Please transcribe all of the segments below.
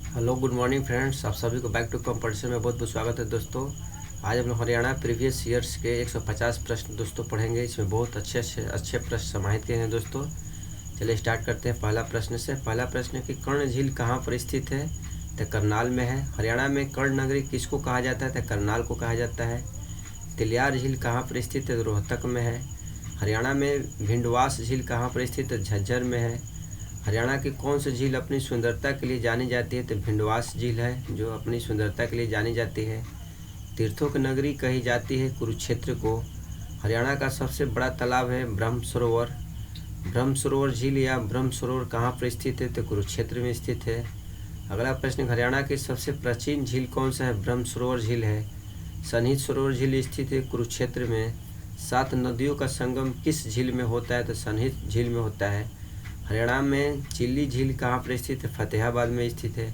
Hello good morning friends, आप सभी को बैक टू कंपटीशन में बहुत बहुत स्वागत है दोस्तों। आज हम लोग हरियाणा प्रीवियस ईयर्स के 150 प्रश्न दोस्तों पढ़ेंगे। इसमें बहुत अच्छे प्रश्न समाहित किए हैं दोस्तों। चलिए स्टार्ट करते हैं पहला प्रश्न से। पहला प्रश्न है कि कर्ण झील कहाँ पर स्थित है? तो करनाल में है। हरियाणा में कर्ण नगरी किसको कहा जाता है? तो करनाल को कहा जाता है। तिलियार झील कहाँ पर स्थित है? तो रोहतक में है। हरियाणा में भिंडवास झील कहाँ पर स्थित है? झज्जर में है। हरियाणा की कौन सी झील अपनी सुंदरता के लिए जानी जाती है? तो भिंडवास झील है जो अपनी सुंदरता के लिए जानी जाती है। तीर्थों की नगरी कही जाती है कुरुक्षेत्र को। हरियाणा का सबसे बड़ा तालाब है ब्रह्म सरोवर। ब्रह्म सरोवर झील या ब्रह्म सरोवर कहाँ पर स्थित है? तो कुरुक्षेत्र में स्थित है। अगला प्रश्न, हरियाणा की सबसे प्राचीन झील कौन सा है? ब्रह्म सरोवर झील है। सन्निहित सरोवर झील स्थित है कुरुक्षेत्र में। 7 नदियों का संगम किस झील में होता है? तो सन्निहित झील में होता है। हरियाणा में चिल्ली झील कहाँ पर स्थित है? फतेहाबाद में स्थित है।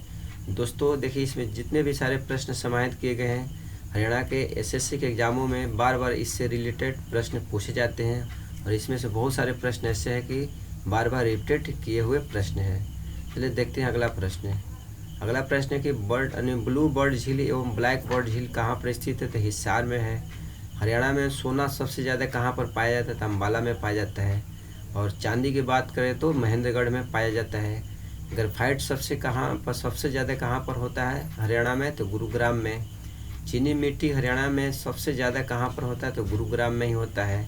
दोस्तों देखिए, इसमें जितने भी सारे प्रश्न समाहित किए गए हैं, हरियाणा के एसएससी के एग्जामों में बार बार इससे रिलेटेड प्रश्न पूछे जाते हैं और इसमें से बहुत सारे प्रश्न ऐसे हैं कि बार बार रिपीटेड किए हुए प्रश्न हैं। चलिए देखते हैं अगला प्रश्न। अगला प्रश्न है कि ब्लू बर्ड झील एवं ब्लैक बर्ड झील कहाँ पर स्थित है? तो हिसार में है। हरियाणा में सोना सबसे ज़्यादा कहाँ पर पाया जाता है? तो अम्बाला में पाया जाता है। और चांदी की बात करें तो महेंद्रगढ़ में पाया जाता है। ग्रेफाइट सबसे ज़्यादा कहाँ पर होता है हरियाणा में? तो गुरुग्राम में। चीनी मिट्टी हरियाणा में सबसे ज़्यादा कहाँ पर होता है? तो गुरुग्राम में ही होता है।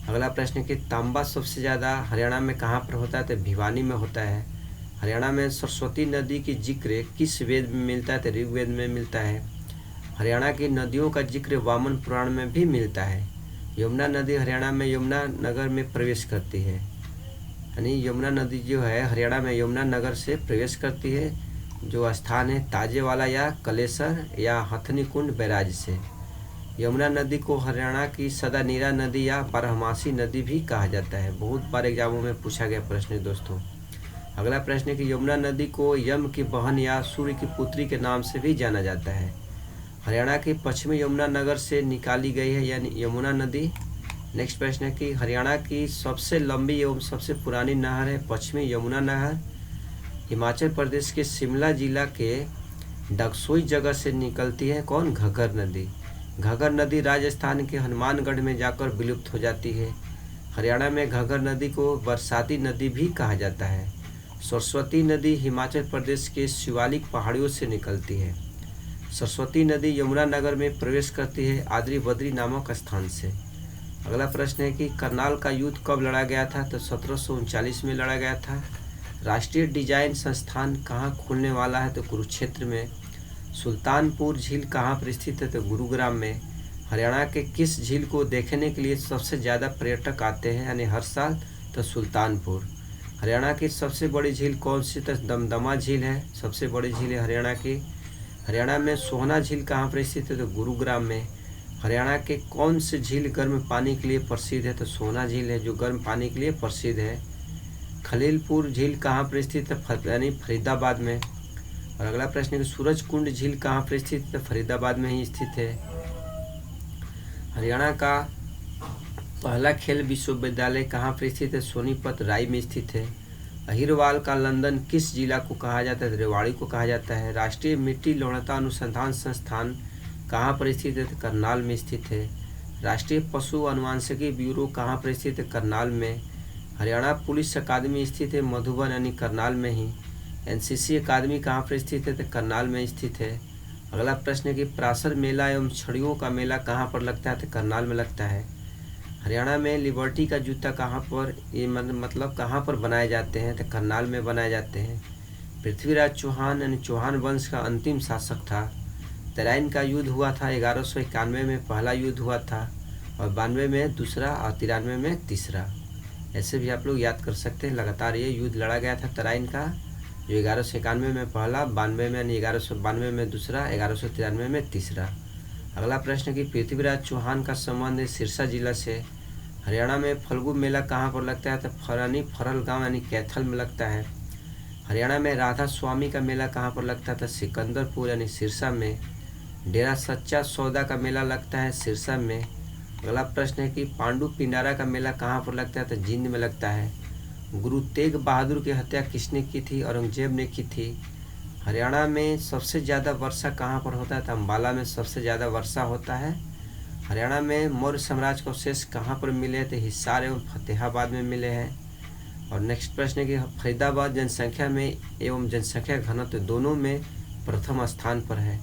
अगला प्रश्न कि तांबा सबसे ज़्यादा हरियाणा में कहाँ पर होता है? तो भिवानी में होता है। हरियाणा में सरस्वती नदी की जिक्र किस वेद में मिलता है? तो ऋग्वेद में मिलता है। हरियाणा की नदियों का जिक्र वामन पुराण में भी मिलता है। यमुना नदी हरियाणा में यमुना नगर में प्रवेश करती है। यानी यमुना नदी जो है हरियाणा में यमुना नगर से प्रवेश करती है, जो स्थान है ताजेवाला या कलेसर या हथनी कुंड बैराज से। यमुना नदी को हरियाणा की सदा नीरा नदी या बारहमासी नदी भी कहा जाता है। बहुत बार एग्जामों में पूछा गया प्रश्न है दोस्तों। अगला प्रश्न है कि यमुना नदी को यम की बहन या सूर्य की पुत्री के नाम से भी जाना जाता है। हरियाणा के पश्चिमी यमुना नगर से निकाली गई है यानी यमुना नदी। नेक्स्ट प्रश्न है कि हरियाणा की सबसे लंबी एवं सबसे पुरानी नहर है पश्चिमी यमुना नहर। हिमाचल प्रदेश के शिमला जिला के डगसोई जगह से निकलती है कौन? घग्गर नदी। घग्गर नदी राजस्थान के हनुमानगढ़ में जाकर विलुप्त हो जाती है। हरियाणा में घग्गर नदी को बरसाती नदी भी कहा जाता है। सरस्वती नदी हिमाचल प्रदेश के शिवालिक पहाड़ियों से निकलती है। सरस्वती नदी यमुना नगर में प्रवेश करती है आद्री बद्री नामक स्थान से। अगला प्रश्न है कि करनाल का युद्ध कब लड़ा गया था? तो 1739 में लड़ा गया था। राष्ट्रीय डिजाइन संस्थान कहाँ खुलने वाला है? तो कुरुक्षेत्र में। सुल्तानपुर झील कहाँ पर स्थित है? तो गुरुग्राम में। हरियाणा के किस झील को देखने के लिए सबसे ज़्यादा पर्यटक आते हैं यानी हर साल? तो सुल्तानपुर। हरियाणा की सबसे बड़ी झील कौन सी? तो दमदमा झील है, सबसे बड़ी झील है हरियाणा की। हरियाणा में सोहना झील कहाँ पर स्थित है? तो गुरुग्राम में। हरियाणा के कौन से झील गर्म पानी के लिए प्रसिद्ध है? तो सोहना झील है जो गर्म पानी के लिए प्रसिद्ध है। खलीलपुर झील कहाँ पर स्थित है? यानी फरीदाबाद में। और अगला प्रश्न है कि सूरज कुंड झील कहाँ पर स्थित है? तो फरीदाबाद में ही स्थित है। हरियाणा का पहला खेल विश्वविद्यालय कहाँ पर स्थित है? सोनीपत राय में स्थित है। अहिरवाल का लंदन किस जिला को कहा जाता है? रेवाड़ी को कहा जाता है। राष्ट्रीय मिट्टी लवणता अनुसंधान संस्थान कहाँ पर स्थित है? तो करनाल में स्थित है। राष्ट्रीय पशु अनुवांशिकी ब्यूरो कहाँ पर स्थित है? करनाल में। हरियाणा पुलिस अकादमी स्थित है मधुबन यानी करनाल में ही। एनसीसी अकादमी कहाँ पर स्थित है? तो करनाल में स्थित है। अगला प्रश्न है कि पराशर मेला एवं छड़ियों का मेला कहाँ पर लगता है? तो करनाल में लगता है। हरियाणा में लिबर्टी का जूता कहाँ पर मतलब कहाँ पर बनाए जाते हैं? तो करनाल में बनाए जाते हैं। पृथ्वीराज चौहान यानी चौहान वंश का अंतिम शासक था। तराइन का युद्ध हुआ था 1191 में पहला युद्ध हुआ था, और 92 में दूसरा और 93 में तीसरा। ऐसे भी आप लोग याद कर सकते हैं। लगातार ये युद्ध लड़ा गया था तराइन का, जो 1191 में पहला, 92 में यानी 1192 में दूसरा, 1193 में तीसरा। अगला प्रश्न कि पृथ्वीराज चौहान का संबंध है सिरसा जिला से। हरियाणा में फल्गु मेला कहाँ पर लगता है? तो फरल गांव यानी कैथल में लगता है। हरियाणा में राधा स्वामी का मेला कहाँ पर लगता था? सिकंदरपुर यानी सिरसा में। डेरा सच्चा सौदा का मेला लगता है सिरसा में। अगला प्रश्न है कि पांडु पिंडारा का मेला कहाँ पर लगता है? तो जींद में लगता है। गुरु तेग बहादुर की हत्या किसने की थी? औरंगजेब ने की थी। हरियाणा में सबसे ज़्यादा वर्षा कहाँ पर होता है? तो अम्बाला में सबसे ज़्यादा वर्षा होता है। हरियाणा में मौर्य साम्राज्य के अवशेष कहाँ पर मिले? तो हिसार एवं फतेहाबाद में मिले हैं। और नेक्स्ट प्रश्न है कि फरीदाबाद जनसंख्या में एवं जनसंख्या घनत्व दोनों में प्रथम स्थान पर है।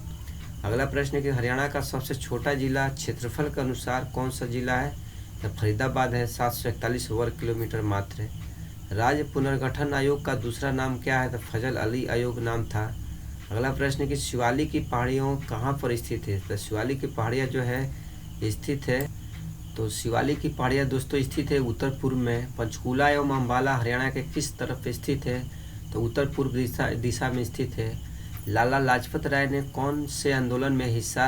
अगला प्रश्न है कि हरियाणा का सबसे छोटा जिला क्षेत्रफल के अनुसार कौन सा जिला है? तो फरीदाबाद है, 741 वर्ग किलोमीटर मात्र है। राज्य पुनर्गठन आयोग का दूसरा नाम क्या है? तो फजल अली आयोग नाम था। अगला प्रश्न है कि शिवालिक की पहाड़ियों कहाँ पर स्थित है? तो शिवालिक की पहाड़ियाँ जो है स्थित है, तो शिवालिक की पहाड़ियाँ दोस्तों स्थित है उत्तर पूर्व में। पंचकूला एवं अम्बाला हरियाणा के किस तरफ स्थित है? तो उत्तर पूर्व दिशा में स्थित है। लाला लाजपत राय ने कौन से आंदोलन में हिस्सा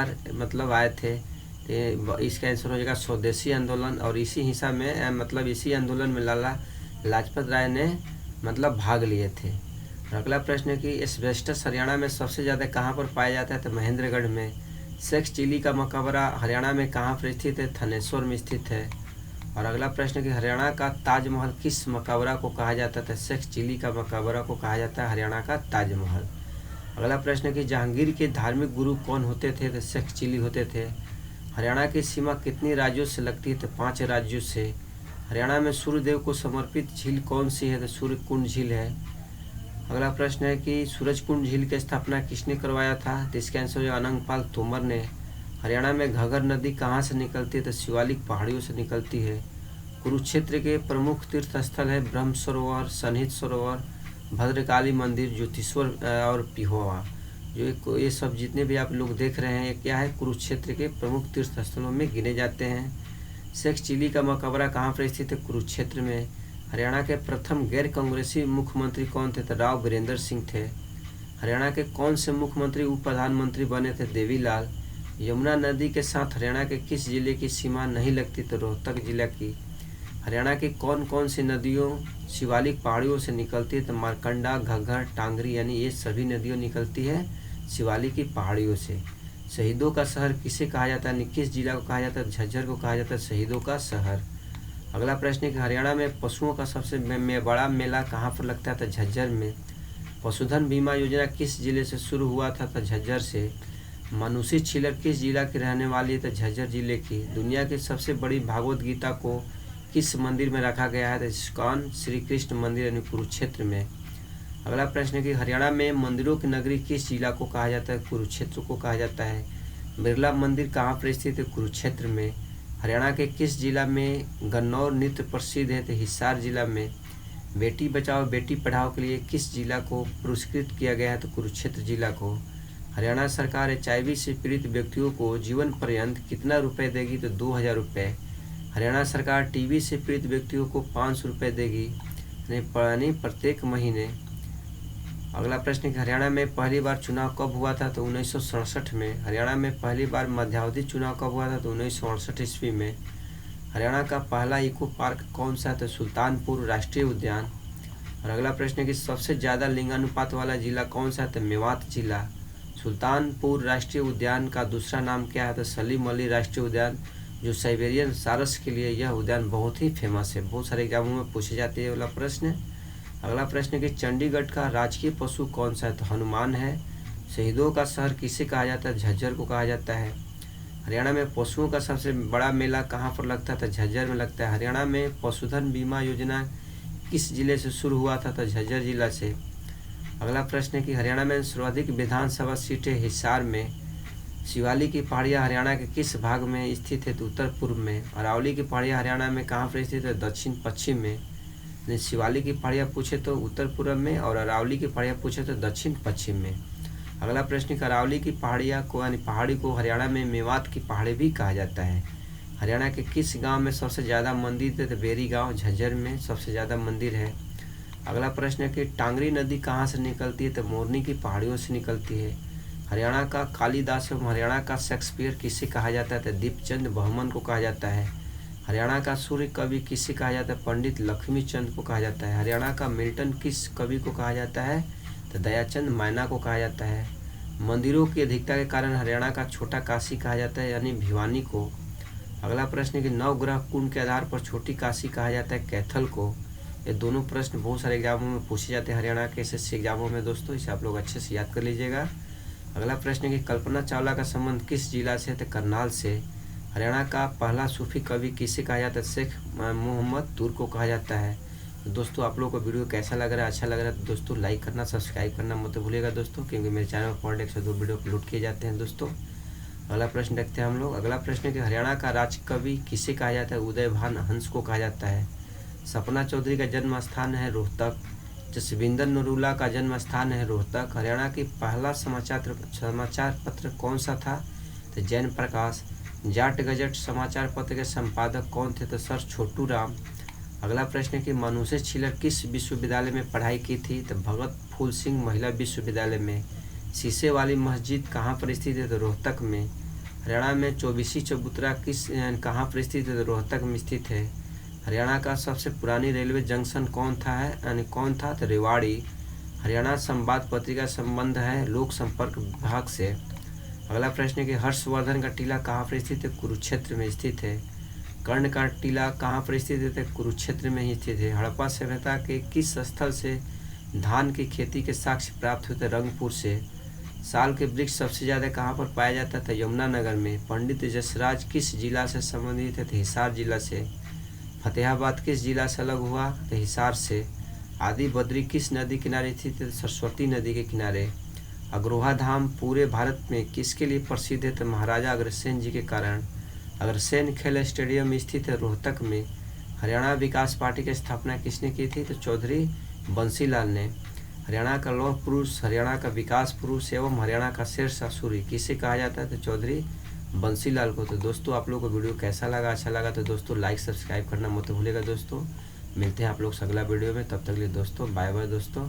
आए थे? तो इसका आंसर हो जाएगा स्वदेशी आंदोलन। और इसी हिस्सा में इसी आंदोलन में लाला लाजपत राय ने भाग लिए थे। और अगला प्रश्न है कि एस्बेस्टस हरियाणा में सबसे ज़्यादा कहाँ पर पाया जाता है? तो महेंद्रगढ़ में। सेक्स चिली का मकबरा हरियाणा में कहाँ पर स्थित है? थानेश्वर में स्थित है। और अगला प्रश्न है कि हरियाणा का ताजमहल किस मकबरा को कहा जाता है? सेक्स चिली का मकबरा को कहा जाता है हरियाणा का ताजमहल। अगला प्रश्न है कि जहांगीर के धार्मिक गुरु कौन होते थे? तो सेक्स चिली होते थे। हरियाणा की सीमा कितनी राज्यों से लगती है? तो 5 राज्यों से। हरियाणा में सूर्यदेव को समर्पित झील कौन सी है? तो सूर्यकुंड झील है। अगला प्रश्न है कि सूरजकुंड झील की स्थापना किसने करवाया था? तो इसका आंसर है अनंगपाल तोमर ने। हरियाणा में घग्गर नदी कहाँ से निकलती है? तो शिवालिक पहाड़ियों से निकलती है। कुरुक्षेत्र के प्रमुख तीर्थ स्थल है ब्रह्म सरोवर, सन्निहित सरोवर, भद्रकाली मंदिर, ज्योतिश्वर और पिहोवा। जो ये सब जितने भी आप लोग देख रहे हैं ये क्या है? कुरुक्षेत्र के प्रमुख तीर्थ स्थलों में गिने जाते हैं। सेक्स चिली का मकबरा कहाँ पर स्थित है? कुरुक्षेत्र में। हरियाणा के प्रथम गैर कांग्रेसी मुख्यमंत्री कौन थे? तो राव वीरेंद्र सिंह थे। हरियाणा के कौन से मुख्यमंत्री उप प्रधानमंत्री बने थे? देवीलाल। यमुना नदी के साथ हरियाणा के किस जिले की सीमा नहीं लगती? तो रोहतक जिला की। हरियाणा की कौन कौन सी नदियों शिवालिक पहाड़ियों से निकलती है? तो मारकंडा, घग्गर, टांगरी, यानी ये सभी नदियों निकलती है शिवालिक की पहाड़ियों से। शहीदों का शहर किसे कहा जाता है? किस जिला को कहा जाता है? झज्जर को कहा जाता है शहीदों का शहर। अगला प्रश्न है कि हरियाणा में पशुओं का सबसे बड़ा मेला कहाँ पर लगता है? तो झज्जर में। पशुधन बीमा योजना किस जिले से शुरू हुआ था? तो झज्जर से। मानुषी छिलर किस जिला की रहने वाली है? तो झज्जर जिले की। दुनिया की सबसे बड़ी भागवत गीता को किस मंदिर में रखा गया है? तो इस्कॉन श्री कृष्ण मंदिर यानी कुरुक्षेत्र में। अगला प्रश्न है कि हरियाणा में मंदिरों की नगरी किस जिला को कहा जाता है? कुरुक्षेत्र को कहा जाता है। बिरला मंदिर कहाँ पर स्थित है? कुरुक्षेत्र में। हरियाणा के किस जिला में गन्नौर नृत्य प्रसिद्ध है? तो हिसार जिला में। बेटी बचाओ बेटी पढ़ाओ के लिए किस जिला को पुरस्कृत किया गया है? तो कुरुक्षेत्र जिला को। हरियाणा सरकार HIV से पीड़ित व्यक्तियों को जीवन पर्यंत कितना रुपए देगी? तो 2000 रुपये। हरियाणा सरकार TB से पीड़ित व्यक्तियों को 500 रुपये देगी यानी प्रत्येक महीने। अगला प्रश्न है हरियाणा में पहली बार चुनाव कब हुआ था? तो 1967 में। हरियाणा में पहली बार मध्यावधि चुनाव कब हुआ था? तो 1968 ईस्वी में। हरियाणा का पहला इको पार्क कौन सा है? तो सुल्तानपुर राष्ट्रीय उद्यान। और अगला प्रश्न है कि सबसे ज़्यादा लिंगानुपात वाला जिला कौन सा है? तो मेवात जिला। सुल्तानपुर राष्ट्रीय उद्यान का दूसरा नाम क्या है? तो सलीम अली राष्ट्रीय उद्यान, जो साइबेरियन सारस के लिए यह उद्यान बहुत ही फेमस है। बहुत सारे एग्जामों में पूछे जाते हैं वाला प्रश्न। अगला प्रश्न है कि चंडीगढ़ का राजकीय पशु कौन सा है? तो हनुमान है। शहीदों का शहर किसे कहा जाता है? झज्जर को कहा जाता है। हरियाणा में पशुओं का सबसे बड़ा मेला कहाँ पर लगता है? तो झज्जर में लगता है। हरियाणा में पशुधन बीमा योजना किस जिले से शुरू हुआ था? तो झज्जर जिला से। अगला प्रश्न है कि हरियाणा में सर्वाधिक विधानसभा सीटें हिसार में। शिवालिक की पहाड़ियाँ हरियाणा के किस भाग में स्थित है? तो उत्तर पूर्व में। अरावली की पहाड़ियाँ हरियाणा में कहाँ पर स्थित है? दक्षिण पश्चिम में। शिवालिक की पहाड़ियाँ पूछे तो उत्तर पूर्व में और अरावली की पहाड़ियाँ पूछे तो दक्षिण पश्चिम में। अगला प्रश्न है अरावली की पहाड़ियाँ को यानी पहाड़ी को हरियाणा में मेवात की पहाड़ी भी कहा जाता है। हरियाणा के किस गांव में सबसे ज़्यादा मंदिर है? तो बेरी गांव झज्जर में सबसे ज़्यादा मंदिर है। अगला प्रश्न है कि टांगरी नदी कहाँ से निकलती है? तो मोरनी की पहाड़ियों से निकलती है। हरियाणा का कालिदास एवं हरियाणा का शेक्सपियर किसे कहा जाता है? तो दीपचंद बर्मन को कहा जाता है। हरियाणा का सूर्य कवि किसे कहा जाता है? पंडित लक्ष्मीचंद को कहा जाता है। हरियाणा का मिल्टन किस कवि को कहा जाता है? तो दयाचंद मायना को कहा जाता है। मंदिरों की अधिकता के कारण हरियाणा का छोटा काशी कहा जाता है यानी भिवानी को। अगला प्रश्न है कि नवग्रह कुंड के आधार पर छोटी काशी कहा जाता है कैथल को। ये दोनों प्रश्न बहुत सारे एग्जामों में पूछे जाते हैं, हरियाणा के एसएससी एग्जामों में दोस्तों, इसे आप लोग अच्छे से याद कर लीजिएगा। अगला प्रश्न है कि कल्पना चावला का संबंध किस जिला से है? तो करनाल से। हरियाणा का पहला सूफी कवि किसे कहा जाता है? शेख मोहम्मद दूर को कहा जाता है। तो दोस्तों आप लोगों को वीडियो कैसा लग रहा है, अच्छा लग रहा है तो दोस्तों लाइक करना, सब्सक्राइब करना मत भूलिएगा दोस्तों, क्योंकि मेरे चैनल पर पर डे 102 वीडियो अपलोड किए जाते हैं दोस्तों। अगला प्रश्न देखते हैं हम लोग। अगला प्रश्न है कि हरियाणा का राज कवि किसे कहा जाता है? उदयभान हंस को कहा जाता है। सपना चौधरी का जन्म स्थान है रोहतक। जसविंदर नरूला का जन्म स्थान है रोहतक। हरियाणा की पहला समाचार पत्र कौन सा था? तो जैन प्रकाश। जाट गजट समाचार पत्र के संपादक कौन थे? तो सर छोटू राम। अगला प्रश्न है कि मानुषी छिलर किस विश्वविद्यालय में पढ़ाई की थी? तो भगत फूल सिंह महिला विश्वविद्यालय में। शीशे वाली मस्जिद कहाँ पर स्थित है? तो रोहतक में। हरियाणा में चौबीसी चबूतरा कहाँ पर स्थित है? तो रोहतक में स्थित है। हरियाणा का सबसे पुरानी रेलवे जंक्शन कौन था? तो रेवाड़ी। हरियाणा संवाद पत्रिका संबंध है लोक संपर्क विभाग से। अगला प्रश्न है कि हर्षवर्धन का टीला कहाँ पर स्थित है? कुरुक्षेत्र में स्थित है। कर्ण का टीला कहाँ पर स्थित है? तो कुरुक्षेत्र में ही स्थित है। हड़प्पा सभ्यता के किस स्थल से धान की खेती के साक्ष्य प्राप्त हुए थे? रंगपुर से। साल के वृक्ष सबसे ज़्यादा कहाँ पर पाया जाता था? यमुनानगर में। पंडित जसराज किस जिला से संबंधित है? तो हिसार जिला से। फतेहाबाद किस जिला से अलग हुआ? तो हिसार से। आदि बद्री किस नदी किनारे स्थित है? सरस्वती नदी के किनारे। अग्रोहा धाम पूरे भारत में किसके लिए प्रसिद्ध है? तो महाराजा अग्रसेन जी के कारण। अग्रसेन खेल स्टेडियम स्थित है रोहतक में। हरियाणा विकास पार्टी की स्थापना किसने की थी? तो चौधरी बंसीलाल ने। हरियाणा का लौह पुरुष, हरियाणा का विकास पुरुष एवं हरियाणा का शेरशाह सूरी किसे कहा जाता है? तो चौधरी बंसीलाल को। तो दोस्तों आप लोगों को वीडियो कैसा लगा, अच्छा लगा तो दोस्तों लाइक सब्सक्राइब करना मत भूलिएगा दोस्तों। मिलते हैं आप लोग से अगला वीडियो में, तब तक के लिए दोस्तों बाय बाय दोस्तों।